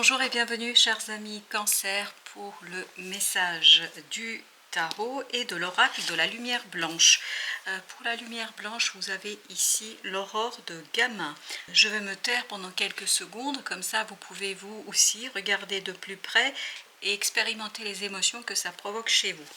Bonjour et bienvenue chers amis Cancer pour le message du tarot et de l'oracle de la lumière blanche. Pour la lumière blanche, vous avez ici l'aurore de Gamin. Je vais me taire pendant quelques secondes, comme ça vous pouvez vous aussi regarder de plus près et expérimenter les émotions que ça provoque chez vous.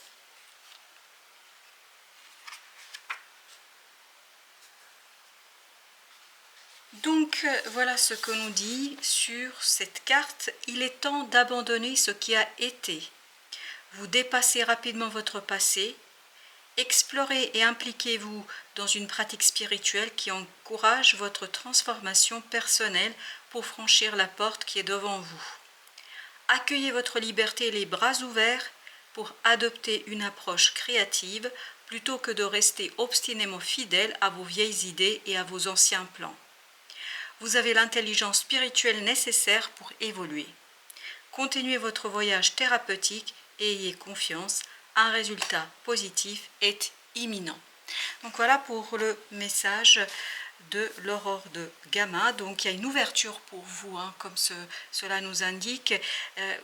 Donc voilà ce que nous dit sur cette carte. Il est temps d'abandonner ce qui a été. Vous dépassez rapidement votre passé. Explorez et impliquez-vous dans une pratique spirituelle qui encourage votre transformation personnelle pour franchir la porte qui est devant vous. Accueillez votre liberté les bras ouverts pour adopter une approche créative plutôt que de rester obstinément fidèle à vos vieilles idées et à vos anciens plans. Vous avez l'intelligence spirituelle nécessaire pour évoluer. Continuez votre voyage thérapeutique et ayez confiance, un résultat positif est imminent. Donc voilà pour le message de l'aurore de Gamin. Donc il y a une ouverture pour vous, comme cela nous indique,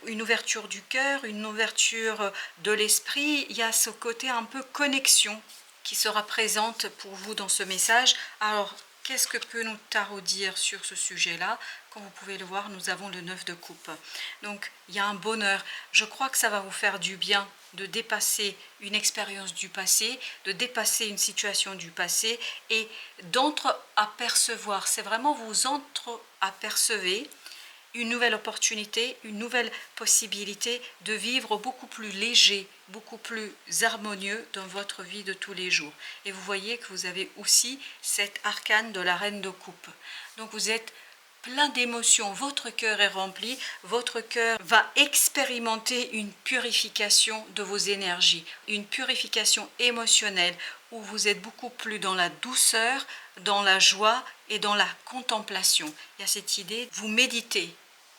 une ouverture du cœur, une ouverture de l'esprit. Il y a ce côté un peu connexion qui sera présente pour vous dans ce message. Alors, qu'est-ce que peut nous tarot dire sur ce sujet-là? Comme vous pouvez le voir, nous avons le 9 de coupe. Donc, il y a un bonheur. Je crois que ça va vous faire du bien de dépasser une expérience du passé, de dépasser une situation du passé et d'entre-apercevoir. C'est vraiment vous entre-apercevez une nouvelle opportunité, une nouvelle possibilité de vivre beaucoup plus léger, beaucoup plus harmonieux dans votre vie de tous les jours. Et vous voyez que vous avez aussi cet arcane de la reine de coupe. Donc vous êtes plein d'émotions, votre cœur est rempli, votre cœur va expérimenter une purification de vos énergies, une purification émotionnelle où vous êtes beaucoup plus dans la douceur, dans la joie et dans la contemplation. Il y a cette idée, vous méditez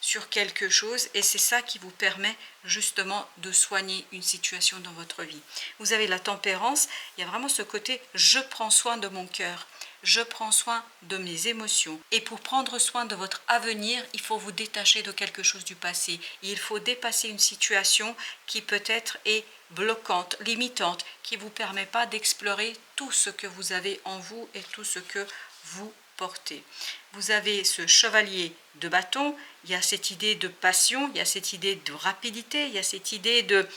sur quelque chose et c'est ça qui vous permet justement de soigner une situation dans votre vie. Vous avez la tempérance, il y a vraiment ce côté je prends soin de mon cœur, je prends soin de mes émotions. Et pour prendre soin de votre avenir, il faut vous détacher de quelque chose du passé. Il faut dépasser une situation qui peut-être est bloquante, limitante, qui ne vous permet pas d'explorer tout ce que vous avez en vous et tout ce que vous portez. Vous avez ce chevalier de bâton, il y a cette idée de passion, il y a cette idée de rapidité, il y a cette idée de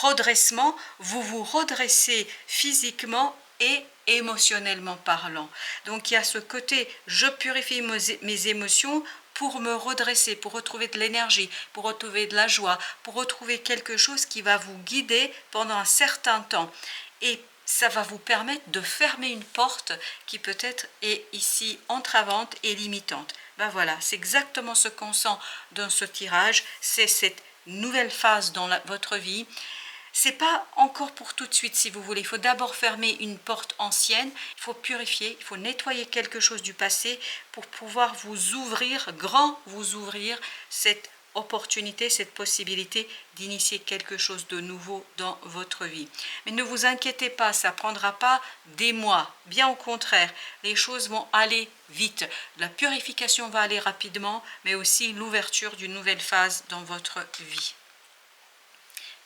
redressement. Vous vous redressez physiquement et émotionnellement parlant. Donc il y a ce côté, je purifie mes émotions pour me redresser, pour retrouver de l'énergie, pour retrouver de la joie, pour retrouver quelque chose qui va vous guider pendant un certain temps. Et ça va vous permettre de fermer une porte qui peut-être est ici entravante et limitante. Ben voilà, c'est exactement ce qu'on sent dans ce tirage, c'est cette nouvelle phase dans votre vie. C'est pas encore pour tout de suite si vous voulez, il faut d'abord fermer une porte ancienne, il faut purifier, il faut nettoyer quelque chose du passé pour pouvoir vous ouvrir, vous ouvrir cette opportunité, cette possibilité d'initier quelque chose de nouveau dans votre vie. Mais ne vous inquiétez pas, ça ne prendra pas des mois, bien au contraire, les choses vont aller vite. La purification va aller rapidement, mais aussi l'ouverture d'une nouvelle phase dans votre vie.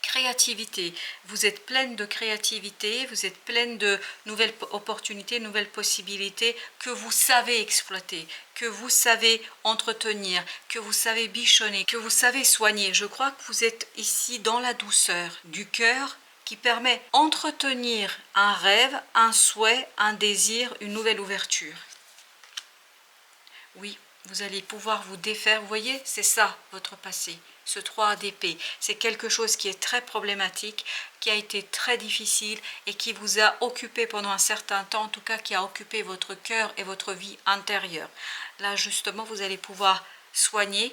Créativité, vous êtes pleine de créativité, vous êtes pleine de nouvelles opportunités, nouvelles possibilités que vous savez exploiter, que vous savez entretenir, que vous savez bichonner, que vous savez soigner. Je crois que vous êtes ici dans la douceur du cœur qui permet d'entretenir un rêve, un souhait, un désir, une nouvelle ouverture. Oui, vous allez pouvoir vous défaire. Vous voyez, c'est ça votre passé. Ce 3 d'épée, c'est quelque chose qui est très problématique, qui a été très difficile et qui vous a occupé pendant un certain temps, en tout cas qui a occupé votre cœur et votre vie intérieure. Là justement, vous allez pouvoir soigner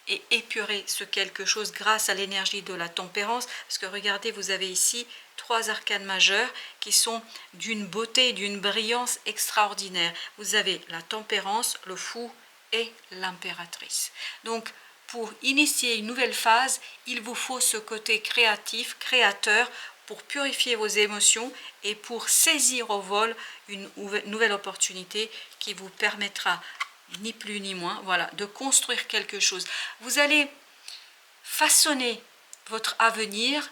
et épurer ce quelque chose grâce à l'énergie de la tempérance, parce que regardez, vous avez ici 3 arcanes majeurs qui sont d'une beauté, d'une brillance extraordinaire. Vous avez la tempérance, le fou et l'impératrice. Donc, pour initier une nouvelle phase, il vous faut ce côté créatif, créateur, pour purifier vos émotions et pour saisir au vol une nouvelle opportunité qui vous permettra ni plus ni moins, voilà, de construire quelque chose. Vous allez façonner votre avenir,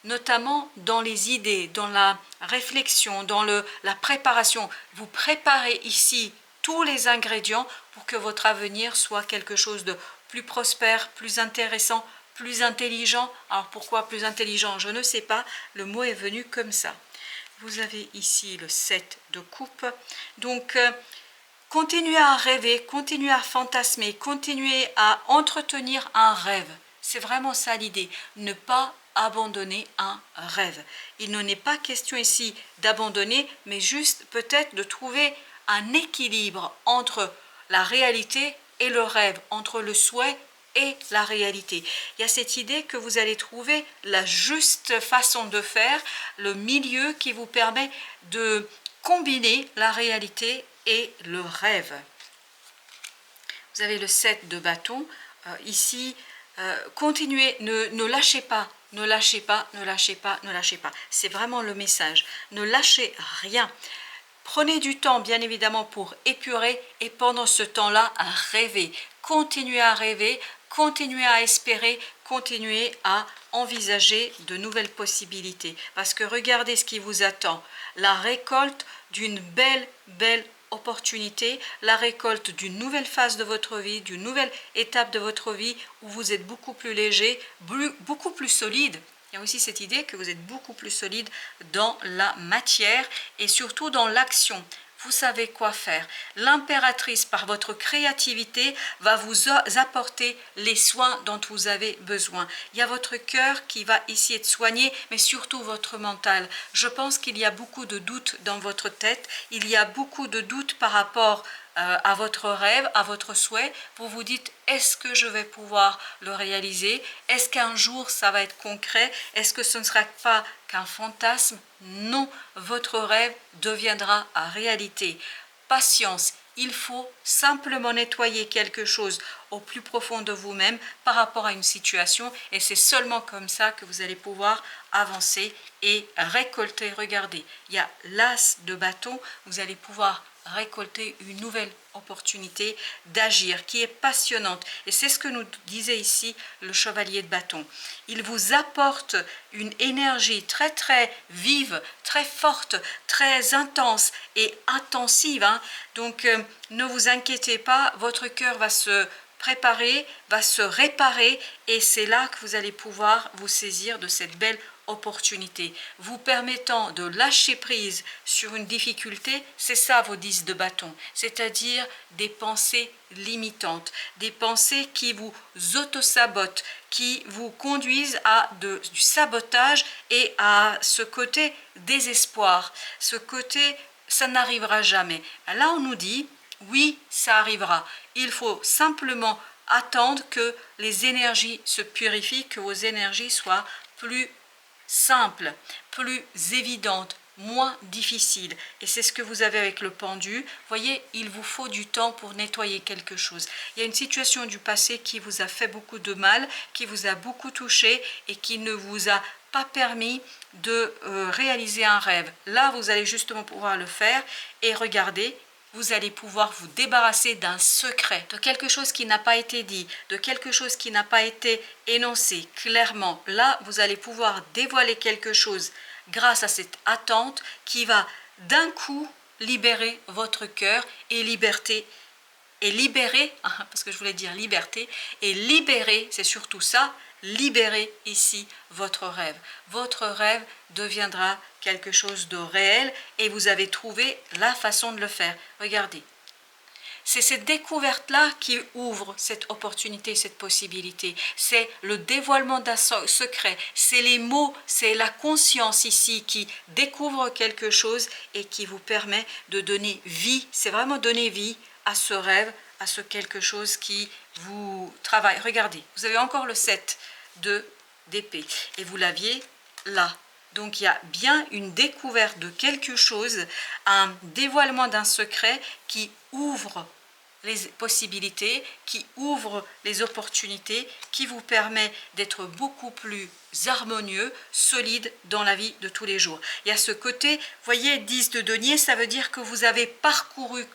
notamment dans les idées, dans la réflexion, dans la préparation. Vous préparez ici tous les ingrédients pour que votre avenir soit quelque chose de plus prospère, plus intéressant, plus intelligent. Alors pourquoi plus intelligent? Je ne sais pas, le mot est venu comme ça. Vous avez ici le 7 de coupe. Donc, continuez à rêver, continuez à fantasmer, continuez à entretenir un rêve. C'est vraiment ça l'idée, ne pas abandonner un rêve. Il n'en est pas question ici d'abandonner, mais juste peut-être de trouver un équilibre entre la réalité et le rêve, entre le souhait et la réalité. Il y a cette idée que vous allez trouver la juste façon de faire, le milieu qui vous permet de combiner la réalité et le rêve. Vous avez le 7 de bâton. Ici, continuez, ne lâchez pas, ne lâchez pas, ne lâchez pas, ne lâchez pas. C'est vraiment le message. Ne lâchez rien. Prenez du temps, bien évidemment, pour épurer et pendant ce temps-là, rêvez. Continuez à rêver, continuez à espérer, continuez à envisager de nouvelles possibilités. Parce que regardez ce qui vous attend. La récolte d'une belle opportunité, la récolte d'une nouvelle phase de votre vie, d'une nouvelle étape de votre vie où vous êtes beaucoup plus léger, beaucoup plus solide. Il y a aussi cette idée que vous êtes beaucoup plus solide dans la matière et surtout dans l'action. Vous savez quoi faire. L'impératrice, par votre créativité, va vous apporter les soins dont vous avez besoin. Il y a votre cœur qui va ici être soigné, mais surtout votre mental. Je pense qu'il y a beaucoup de doutes dans votre tête. Il y a beaucoup de doutes par rapport à votre rêve, à votre souhait. Vous vous dites, est-ce que je vais pouvoir le réaliser? Est-ce qu'un jour ça va être concret? Est-ce que ce ne sera pas qu'un fantasme? Non, votre rêve deviendra réalité. Patience, il faut simplement nettoyer quelque chose au plus profond de vous-même par rapport à une situation et c'est seulement comme ça que vous allez pouvoir avancer et récolter. Regardez, il y a l'as de bâton, vous allez pouvoir récolter une nouvelle opportunité d'agir qui est passionnante et c'est ce que nous disait ici le chevalier de bâton. Il vous apporte une énergie très vive, très forte, très intense et intensive, hein. Donc ne vous inquiétez pas, votre cœur va se préparer, va se réparer et c'est là que vous allez pouvoir vous saisir de cette belle opportunité, vous permettant de lâcher prise sur une difficulté. C'est ça vos 10 de bâton, c'est-à-dire des pensées limitantes, des pensées qui vous auto-sabotent, qui vous conduisent à du sabotage et à ce côté désespoir, ce côté ça n'arrivera jamais. Là on nous dit oui, ça arrivera, il faut simplement attendre que les énergies se purifient, que vos énergies soient plus simple, plus évidente, moins difficile. Et c'est ce que vous avez avec le pendu. Voyez, il vous faut du temps pour nettoyer quelque chose. Il y a une situation du passé qui vous a fait beaucoup de mal, qui vous a beaucoup touché et qui ne vous a pas permis de réaliser un rêve. Là, vous allez justement pouvoir le faire et regardez, vous allez pouvoir vous débarrasser d'un secret, de quelque chose qui n'a pas été dit, de quelque chose qui n'a pas été énoncé clairement. Là, vous allez pouvoir dévoiler quelque chose grâce à cette attente qui va d'un coup libérer votre cœur et libérer, parce que je voulais dire liberté, et libérer, c'est surtout ça, libérer ici votre rêve. Votre rêve deviendra quelque chose de réel et vous avez trouvé la façon de le faire. Regardez, c'est cette découverte-là qui ouvre cette opportunité, cette possibilité. C'est le dévoilement d'un secret, c'est les mots, c'est la conscience ici qui découvre quelque chose et qui vous permet de donner vie. C'est vraiment donner vie à ce rêve, à ce quelque chose qui vous travaille. Regardez, vous avez encore le 7 d'épée et vous l'aviez là. Donc il y a bien une découverte de quelque chose, un dévoilement d'un secret qui ouvre les possibilités, qui ouvre les opportunités, qui vous permet d'être beaucoup plus harmonieux, solide dans la vie de tous les jours. Il y a ce côté, voyez, 10 de denier, ça veut dire que vous avez parcouru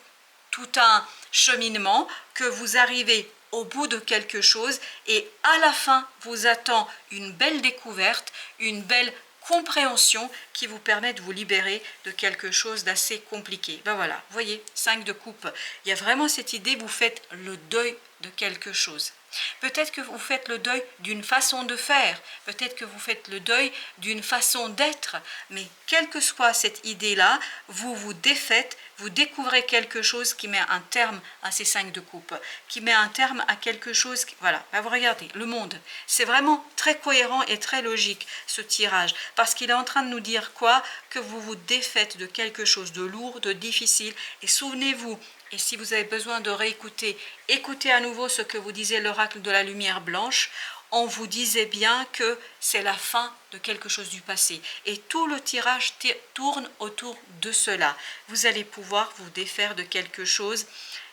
tout un cheminement, que vous arrivez au bout de quelque chose et à la fin vous attend une belle découverte, une belle compréhension qui vous permet de vous libérer de quelque chose d'assez compliqué. Ben voilà, vous voyez, 5 de coupe. Il y a vraiment cette idée, vous faites le deuil de quelque chose. Peut-être que vous faites le deuil d'une façon de faire, peut-être que vous faites le deuil d'une façon d'être, mais quelle que soit cette idée-là, vous vous défaites, vous découvrez quelque chose qui met un terme à ces 5 de coupe, qui met un terme à quelque chose, voilà, vous regardez, le monde, c'est vraiment très cohérent et très logique ce tirage, parce qu'il est en train de nous dire quoi? Que vous vous défaites de quelque chose de lourd, de difficile, et souvenez-vous, et si vous avez besoin de réécouter, écoutez à nouveau ce que vous disait l'oracle de la lumière blanche. On vous disait bien que c'est la fin de quelque chose du passé. Et tout le tirage tourne autour de cela. Vous allez pouvoir vous défaire de quelque chose,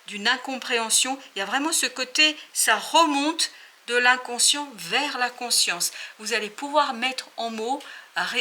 d'une incompréhension. Il y a vraiment ce côté, ça remonte de l'inconscient vers la conscience. Vous allez pouvoir mettre en mots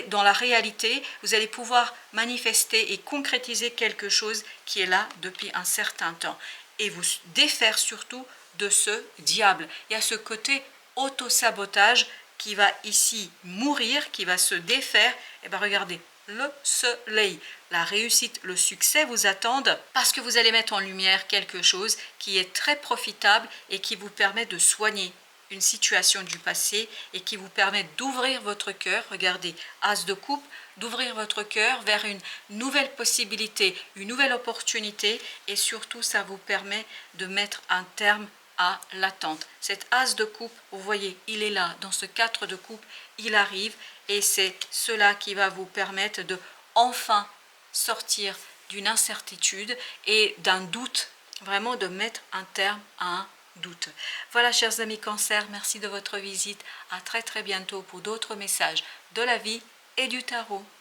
dans la réalité, vous allez pouvoir manifester et concrétiser quelque chose qui est là depuis un certain temps et vous défaire surtout de ce diable. Il y a ce côté auto-sabotage qui va ici mourir, qui va se défaire. Et bien regardez, le soleil, la réussite, le succès vous attendent parce que vous allez mettre en lumière quelque chose qui est très profitable et qui vous permet de soigner une situation du passé et qui vous permet d'ouvrir votre cœur, regardez, as de coupe, d'ouvrir votre cœur vers une nouvelle possibilité, une nouvelle opportunité et surtout ça vous permet de mettre un terme à l'attente. Cet as de coupe, vous voyez, il est là, dans ce 4 de coupe, il arrive et c'est cela qui va vous permettre de enfin sortir d'une incertitude et d'un doute, vraiment de mettre un terme à un doute. Voilà, chers amis Cancer, merci de votre visite. À très bientôt pour d'autres messages de la vie et du tarot.